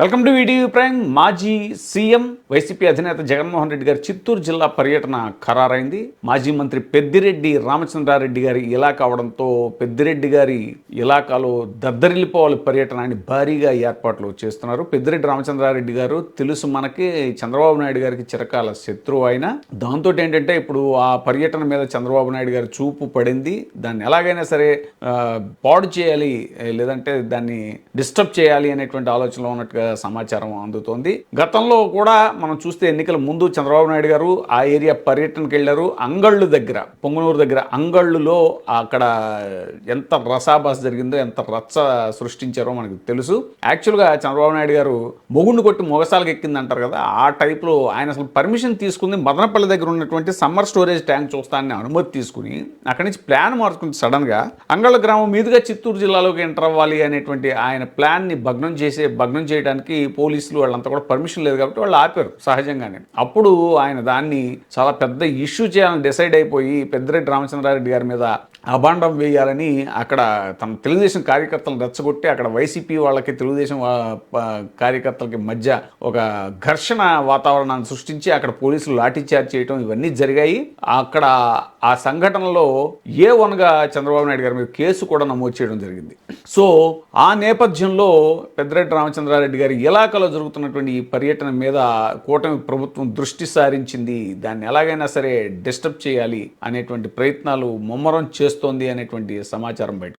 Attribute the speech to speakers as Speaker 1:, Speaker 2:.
Speaker 1: Welcome to video prime. మాజీ CM YCP అధినేత జగన్మోహన్ రెడ్డి గారి చిత్తూరు జిల్లా పర్యటన ఖరారైంది. మాజీ మంత్రి పెద్దిరెడ్డి రామచంద్రారెడ్డి గారి ఇలాకా అవడంతో పెద్దిరెడ్డి గారి ఇలాకాలో దద్దరిల్లిపోవాలి పర్యటన అని భారీగా ఏర్పాట్లు చేస్తున్నారు. పెద్దిరెడ్డి రామచంద్రారెడ్డి గారు తెలుసు మనకి, చంద్రబాబు నాయుడు గారికి చిరకాల శత్రువు ఆయన. దాంతో ఏంటంటే ఇప్పుడు ఆ పర్యటన మీద చంద్రబాబు నాయుడు గారి చూపు పడింది. దాన్ని ఎలాగైనా సరే పాడు చేయాలి, లేదంటే దాన్ని డిస్టర్బ్ చేయాలి అనేటువంటి ఆలోచనలో ఉన్నట్టుగా సమాచారం అందుతోంది. గతంలో కూడా మనం చూస్తే ఎన్నికల ముందు చంద్రబాబు నాయుడు గారు ఆ ఏరియా పర్యటనకు వెళ్ళారు. అంగళ్ళు దగ్గర, పొంగనూరు దగ్గర అంగళ్ళులో అక్కడ ఎంత రసాభాస జరిగిందో, ఎంత రచ్చ సృష్టించారో మనకు తెలుసు. యాక్చువల్గా చంద్రబాబు నాయుడు గారు మొగుండు కొట్టి మొగసాలకు ఎక్కింది అంటారు కదా, ఆ టైప్లో ఆయన అసలు పర్మిషన్ తీసుకుంది మదనపల్లి దగ్గర ఉన్నటువంటి సమ్మర్ స్టోరేజ్ ట్యాంక్ చూస్తానని అనుమతి తీసుకుని అక్కడి నుంచి ప్లాన్ మార్చుకుని సడన్గా అంగళ్ళ గ్రామం మీదుగా చిత్తూరు జిల్లాలోకి ఎంటర్ అవ్వాలి అనేటువంటి ఆయన ప్లాన్ని భగ్నం చేయడానికి పోలీసులు వాళ్ళంతా కూడా పర్మిషన్ లేదు కాబట్టి వాళ్ళు ఆపారు సహజంగానే. అప్పుడు ఆయన దాన్ని చాలా పెద్ద ఇష్యూ చేయాలని డిసైడ్ అయిపోయి పెద్దిరెడ్డి రామచంద్రారెడ్డి గారి మీద అభాండం వేయాలని అక్కడ తన తెలుగుదేశం కార్యకర్తలను రెచ్చగొట్టి అక్కడ వైసీపీ వాళ్ళకి తెలుగుదేశం కార్యకర్తలకి మధ్య ఒక ఘర్షణ వాతావరణాన్ని సృష్టించి అక్కడ పోలీసులు లాఠీచార్జ్ చేయడం ఇవన్నీ జరిగాయి. అక్కడ ఆ సంఘటనలో A1గా చంద్రబాబు నాయుడు గారి మీద కేసు కూడా నమోదు చేయడం జరిగింది. సో ఆ నేపథ్యంలో పెద్దిరెడ్డి రామచంద్రారెడ్డి గారి ఇలాకాలో జరుగుతున్నటువంటి ఈ పర్యటన మీద కూటమి ప్రభుత్వం దృష్టి సారించింది. దాన్ని ఎలాగైనా సరే డిస్టర్బ్ చేయాలి అనేటువంటి ప్రయత్నాలు ముమ్మరం చేస్తోంది అనేటువంటి సమాచారం బయట